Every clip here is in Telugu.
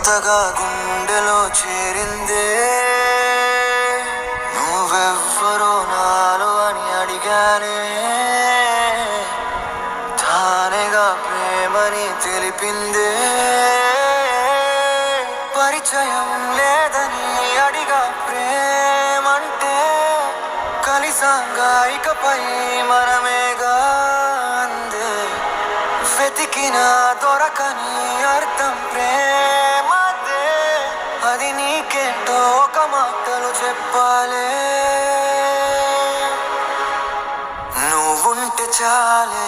వింతగా గుండెలో చేరిందే నువ్వెవ్వరో నాలో అని అడిగానే తానేగా ప్రేమని తెలిపిందే పరిచయం లేదని అడిగా ప్రేమంటే కలిసాంగా ఇకపై మనమేగా అందే వెతికిన దొరకని అర్థం ప్రేమదే అది నీకేంటో ఒక మాటలు చెప్పాలే నువ్వుంటే చాలే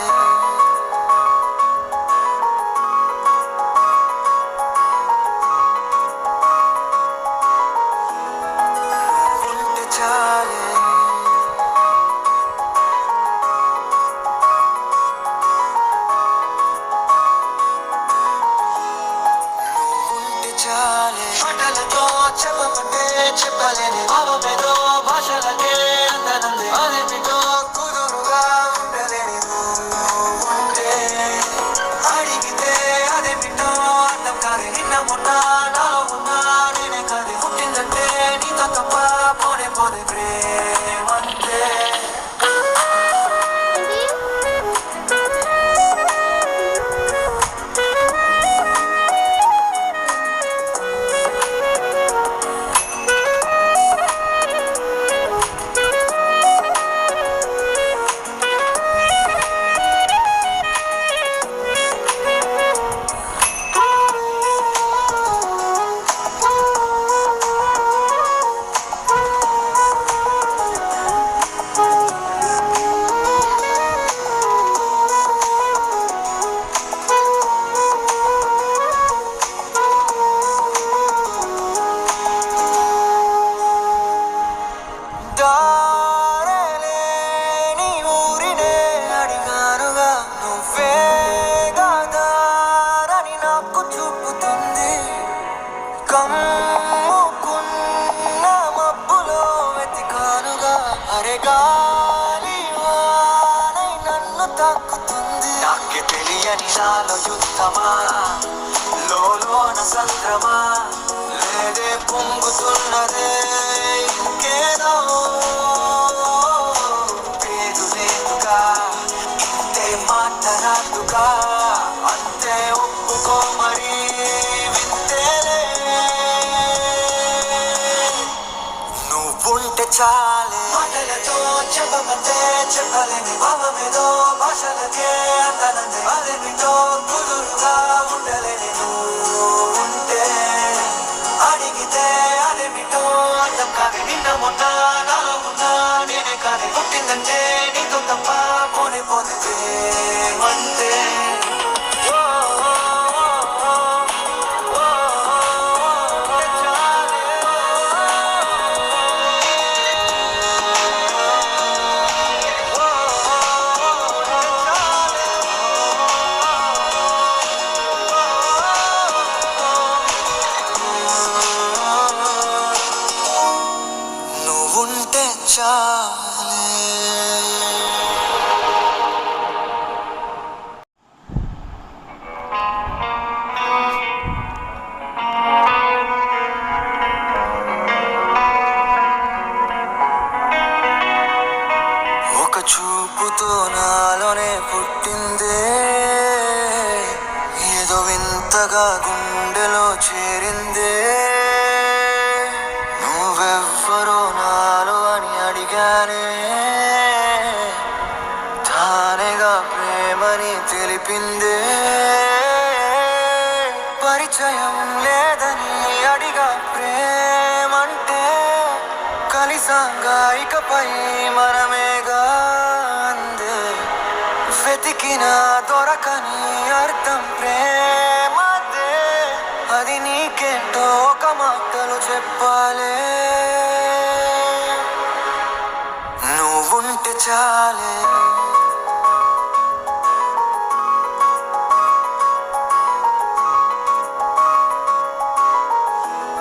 నువ్వుంటే చాలే మాటలతో చెప్పమంటే చెప్పలేని భావమేదో భాషలకే అందనంది అదేమిటో కుదురుగా ఉండలేని ఉంటే అడిగితే అదేమిటో అర్థం కాదు నిన్న మొన్న నాలో ఉన్నా నేనే కాదు పుట్టిందంటే నీతో తప్ప పోనే పోదే ప్రేమంతే దారేలేని ఊరినే అడిగానుగా నువ్వేగా దారని నాకు చూపుతుంది కమ్ముకున్న మబ్బులో వెతికానుగా అరే గాలి వానై నన్ను తాకుతుంది నాకే తెలియని నాలో యుద్ధమా లోన సంద్రమా లేదే పొంగుతున్నదే ఇంకేదో పేరు లేదుగా ఇంతే మాట రాదుగా అంతే ఒప్పుకో మరి వింతేలే నువ్వుంటే చాలే మాటలతో చెప్పమంటే చెప్పలేని భావమేదో భాషలకే అందనంది అదేమిటో కుదురుగా ఉండలేని ఉంటే అడిగితే అదేమిటో అర్థం కాదు నిన్న మొన్న నాలో ఉన్నా నేనే కాదు పుట్టిందంటే నీతో తప్ప పోనే పోతే మంతే నువ్వుంటే చాలే ఒక చూపుతో నాలోనే పుట్టిందే ఏదో వింతగా గుండెలో చేరిందే నువ్వెవ్వరో నాలో అని అడిగానే తానేగా ప్రేమని తెలిపిందే పరిచయం లేదని అడిగా ప్రేమంటే కలిసాంగా ఇకపై మనమేగా అందే వెతికిన దొరకని అర్థం ప్రేమదే అది నీకేంటో ఒక మాటలు చెప్పాలే నువ్వుంటే చాలే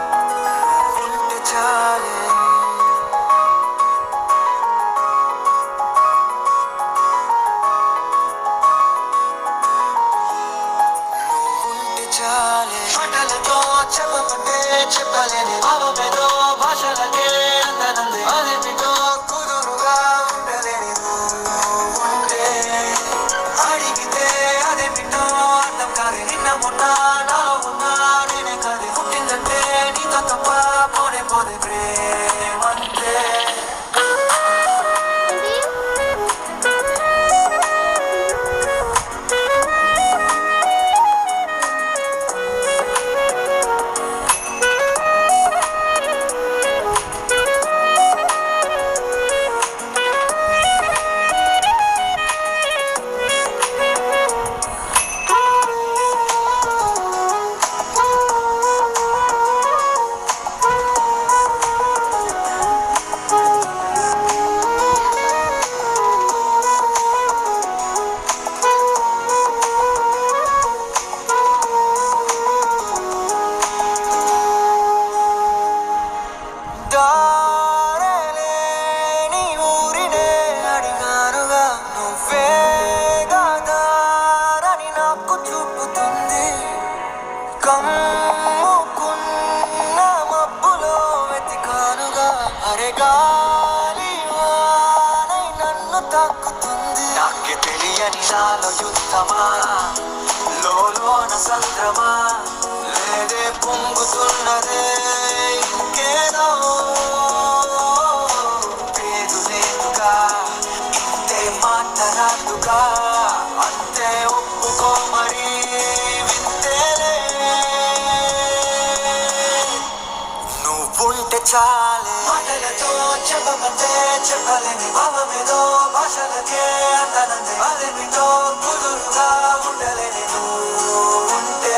నువ్వుంటే చాలే నువ్వుంటే చాలే మాటలతో చెప్పమంటే చెప్పలేని భావమేదో భాషలకే అందనంది అదేమిటో కుదురుగా ఉండలేని ఉంటే అడిగితే అదేమిటో అర్థం కాదే నిన్న మొన్న నాలో ఉన్నా నేనే కాదే పుట్టిందంటే నీతో తప్ప పోనే పోదే ప్రేమంతే దారేలేని ఊరినే అడిగానుగా నువ్వేగా దారని నాకు చూపుతుంది కమ్ముకున్న మబ్బులో వెతికానుగా అరే గాలి వానై నన్ను తాకుతుంది నాకే తెలియని నాలో యుద్ధమా లోన సంద్రమా లేదే పొంగుతున్నదే ఇంకేదో పేరు లేదుగా ఇంతే మాట్లాడుగా అంతే ఒప్పుకో మరి వింతేలే నువ్వుంటే చాలే మాటలతో చెప్పమంటే చెప్పలేని భావమేదో భాషలకే అందనంది అదేమిటో కుదురుగా ఉండలేని ఉంటే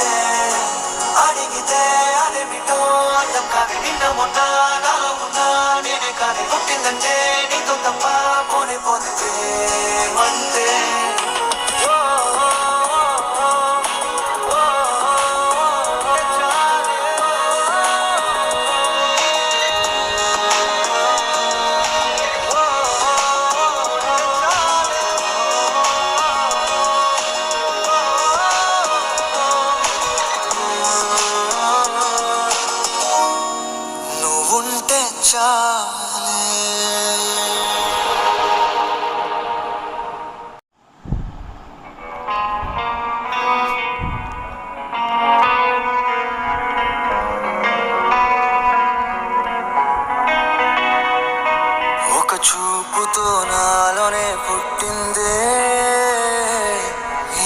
అడిగితే అదేమిటో అర్థం కాదే నిన్న మొన్న నాలో ఉన్నా నేనే కాదే పుట్టిందంటే నీతో తప్ప పోనే పోతే ప్రేమంతే నువ్వుంటే చాలే ఒక చూపుతో నాలోనే పుట్టిందే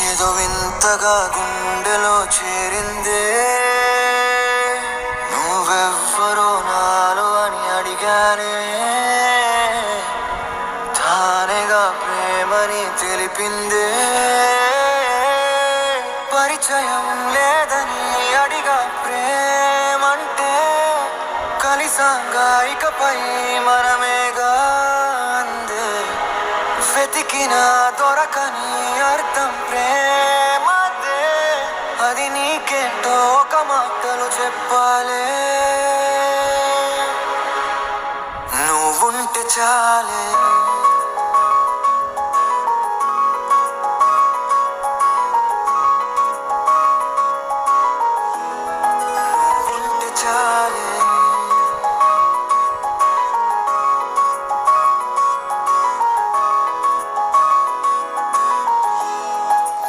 ఏదో వింతగా గుండెలో చేరిందే నువ్వెవ్వరో నాలో అని అడిగానే తానేగా ప్రేమని తెలిపిందే పరిచయం లేదని అడిగా ప్రేమంటే కలిసాంగా ఇకపై మనమేగా అందే వెతికిన దొరకని అర్థం ప్రేమదే అది నీకేంటో ఒక మాటలు చెప్పాలే నువ్వుంటే చాలే నువ్వుంటే చాలే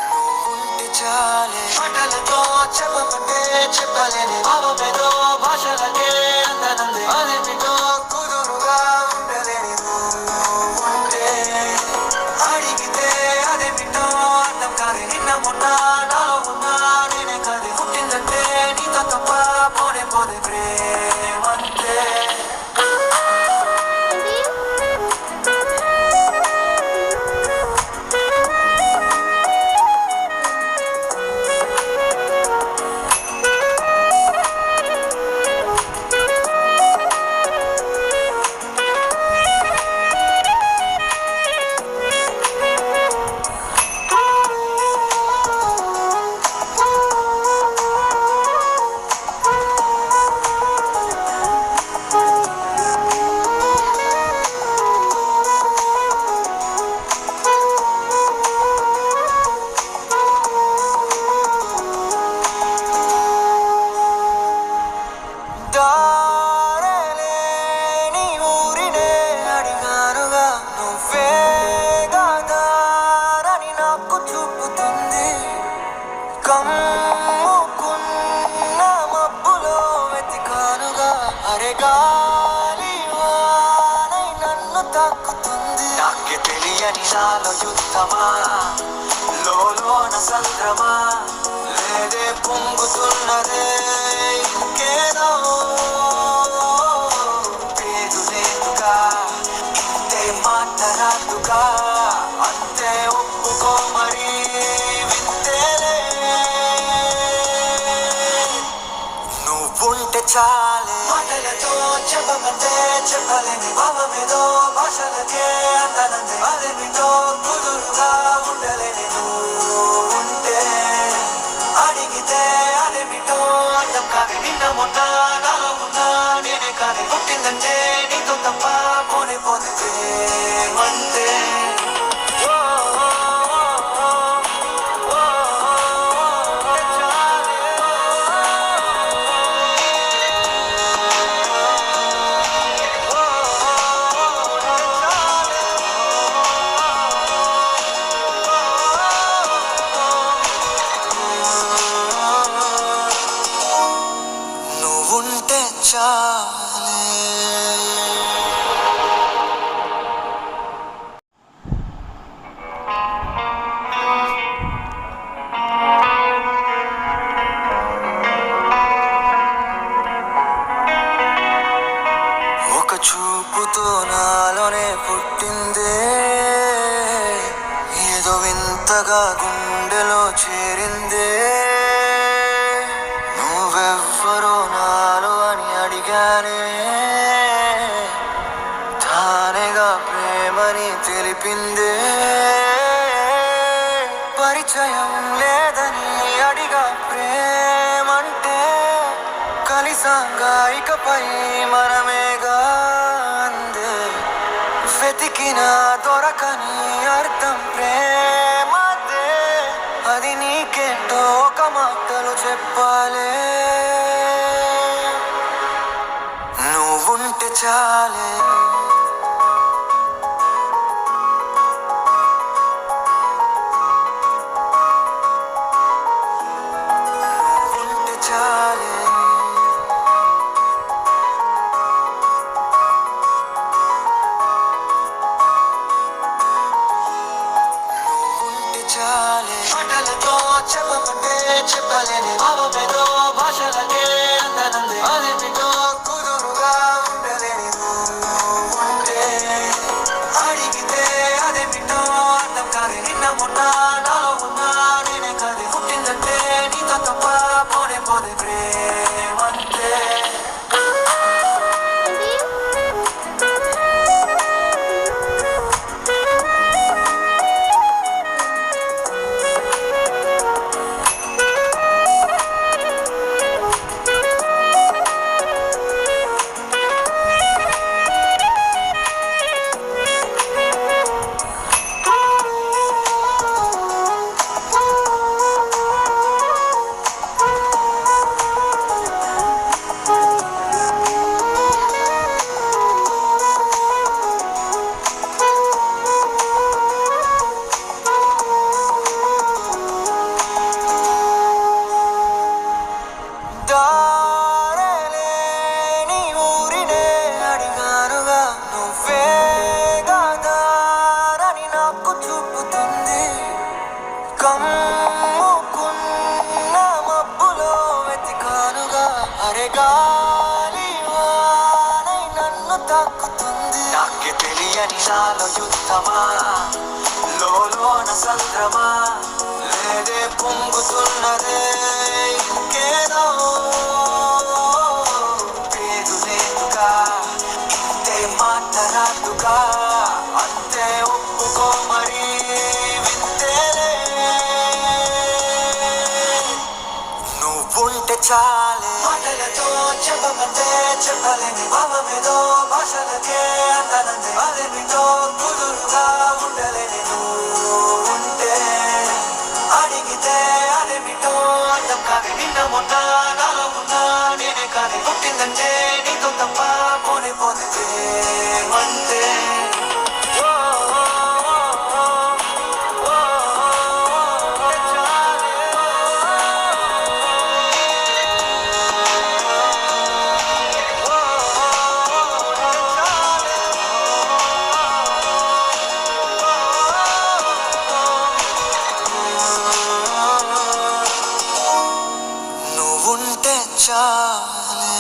నువ్వుంటే చాలే మాటలతో చెప్పమంటే చెప్పలేని భావమేదో భాషలకే అందనంది అదేమిటో కుదురుగా ఉండలేని ఉంటే అడిగితే అదేమిటో అర్థం కాదే నిన్న మొన్న నాలో ఉన్నా నేనే కాదే పుట్టిందంటే నీతో తప్ప పోనే పోదే ప్రేమంతే కమ్ముకున్న మబ్బులో వెతికానుగా అరే గాలి వానై నన్ను తాకుతుంది నాకే తెలియని నాలో యుద్ధమా లోన సంద్రమా లేదే పొంగుతున్నదే ఇంకేదో పేరు లేదుగా ఇంతే మాటరాదుగా అంతే ఒప్పుకో మరి వింతేలే నువ్వుంటే చాలే మాటలతో చెప్పమంటే చెప్పలేని భావమేదో భాషలకే అందనందే అదేమిటో కుదురుగా ఉండలేని నువ్వుంటే అడిగితే అదేమిటో అర్థం కాదు నిన్న మొన్న నాలో ఉన్నా నేనే కానీ పుట్టిందంటే నీతో తప్ప పోనే పోతే మంటే నువ్వుంటే చాలే ఒక చూపుతో నాలోనే పుట్టిందే ఏదో వింతగా గుండెలో చేరిందే నువ్వెవ్వరో నాలో అని అడిగానే తానేగా ప్రేమని తెలిపిందే పరిచయం లేదని అడిగా ప్రేమంటే కలిసాంగా ఇకపై మనమేగా అందే వెతికిన దొరకని అర్థం ప్రేమదే అది నీకేంటో ఒక మాటలు చెప్పాలే నువ్వుంటే చాలే నువ్వుంటే చాలే చాలే మాటలతో చెప్పమంటే చెప్పలేని భావమేదో భాషలకే అందనందే అదేమిటో కుదురుగా ఉండలేని నువ్వుంటే అడిగితే అదేమిటో అర్థం కాదు నిన్న మొన్న నాలో ఉన్నా నేనే కాదు పుట్టిందంటే నీతో తప్ప పోనే పోదే ప్రేమంటే దారలేని ఊరినే అడిగానుగా నువ్వేగా దారని నాకు చూపుతుంది కమ్ముకున్న మబ్బులో వెతికానుగా అరే గాలి వానై నన్ను తాకుతుంది నాకే తెలియని నాలో యుద్ధమా లోన సంద్రమా లేదే పొంగుతున్నదే ఇంకేదో పేరు లేదుగా ఇంతే మాటరాదుగా అంతే ఒప్పుకో మరి వింతేలే నువ్వుంటే చాలే మాటలతో చెప్పమంటే చెప్పలేని భావమేదో భాషలకే అందనందే అదేమిటో కుదురుగా ఉండలేని నువ్వుంటే అడిగితే అదేమిటో అర్థం కాదు నిన్న మొన్న నాలో ఉన్నా నేనే కానీ పుట్టిందంటే నీతో తప్ప పోనే పోతే మంటే చాలే చాలే.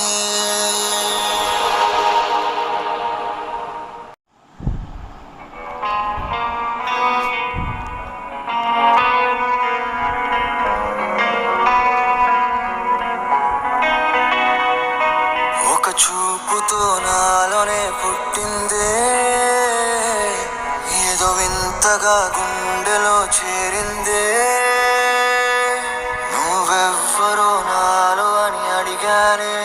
ఒక చూపుతో నాలోనే పుట్టిందే, ఏదో వింతగా గుండెలో చేరిందే. నువ్వెవ్వరో నాలో అని అడిగానే,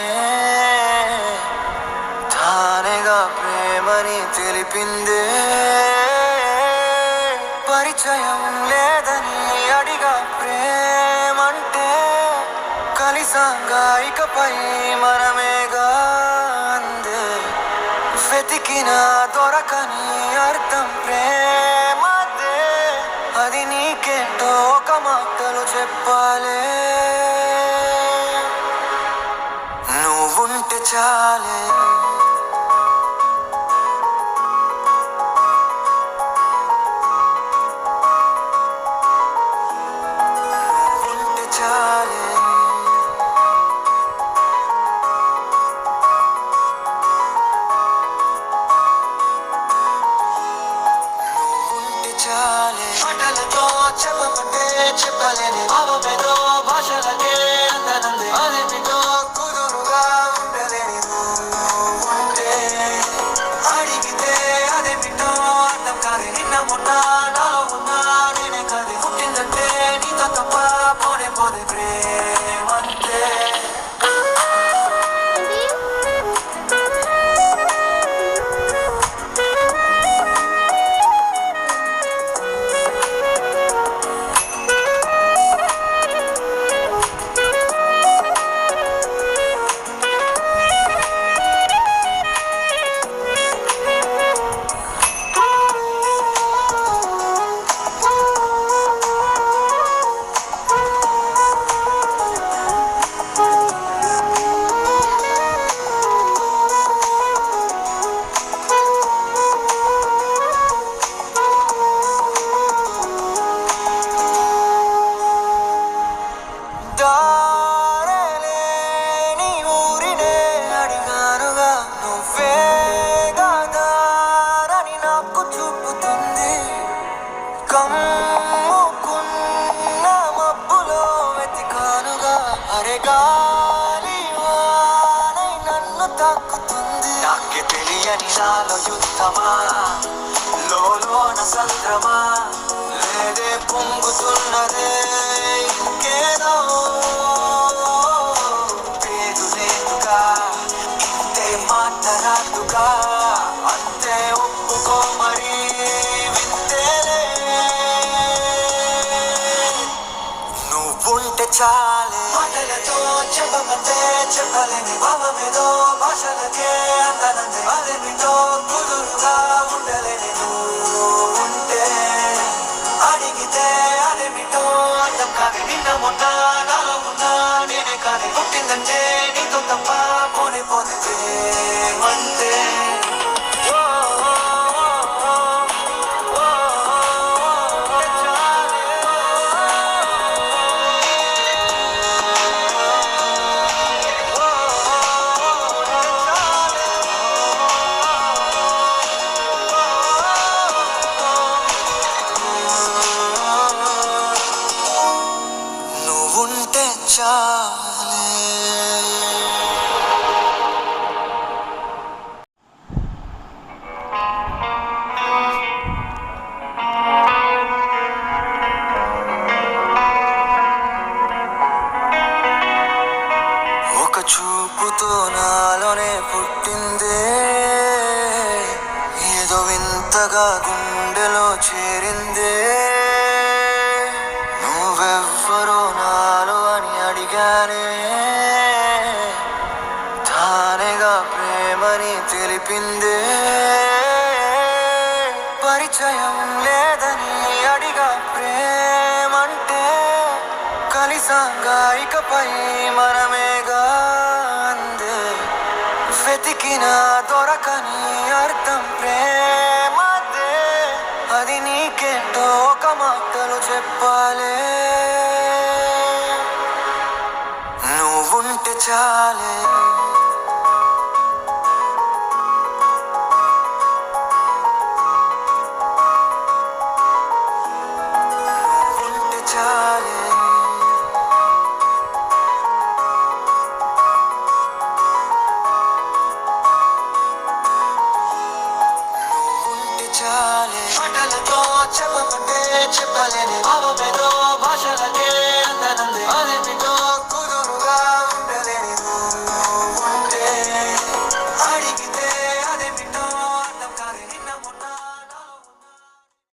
తానేగా ప్రేమని తెలిపిందే. పరిచయం లేదని అడిగా ప్రేమంటే, కలిసాంగా ఇకపై మనమేగా అందే. వెతికిన దొరకని అర్థం ప్రేమదే, అది నీకేంటో ఒక మాటలు చెప్పాలే. నువ్వుంటే చాలే, నువ్వుంటే చాలే. మాటలతో చెప్పమంటే చెప్పలేని భావమేదో, భాషలకే అందనంది అదేమిటో కుదురుగా ఉండలేని ఉంటే. అడిగితే అదేమిటో అర్థం కాదు, నిన్న మొన్న నాలో ఉన్నా నేనే కాదు. పుట్టిందంటే నీతో తప్ప పోనే పోదే ప్రేమంతే. దారేలేని ఊరినే అడిగానుగా, నువ్వేగా దారని నాకు చూపుతుంది. కమ్ముకున్న మబ్బులో వెతికానుగా, అరే గాలి వానై నన్ను తాకుతుంది. నాకే తెలియని నాలో యుద్ధమా, లోన సంద్రమా, లేదే పొంగుతున్నదే ఇంకేదో. పేరు లేదుగా, ఇంతే మాట రాదుగా, అంతే ఒప్పుకో మరి వింతేలే. నువ్వుంటే చాలే, మాటలతో చెప్పమంటే చెప్పలేని భావమేదో, భాషలకే అందనంది అదేమిటో కుదురుగా ఉండలేని ఉంటే. అడిగితే అదేమిటో అర్థం కాదు, నిన్న మొన్న నాలో ఉన్నా నేనే కాదు. పుట్టిందంటే నీతో తప్ప పోనే పోతే ప్రేమంతే. నువ్వుంటే చాలే. ఒక చూపుతో నాలోనే పుట్టిందే, ఏదో వింతగా గుండెలో చేరిందే. నువ్వెవ్వరో నాలో అని అడిగానే, తానేగా ప్రేమని తెలిపిందే. పరిచయం లేదని అడిగా ప్రేమంటే, కలిసాంగా ఇకపై మనమేగా అందే. వెతికిన దొరకని అర్థం ప్రేమదే, అది నీకేంటో ఒక మాటలు చెప్పాలే. నువ్వుంటే చాలే ఉంటే చాలే ఉంటే చాలే మాటలతో చెప్పమంటే చెప్పలేని భావమే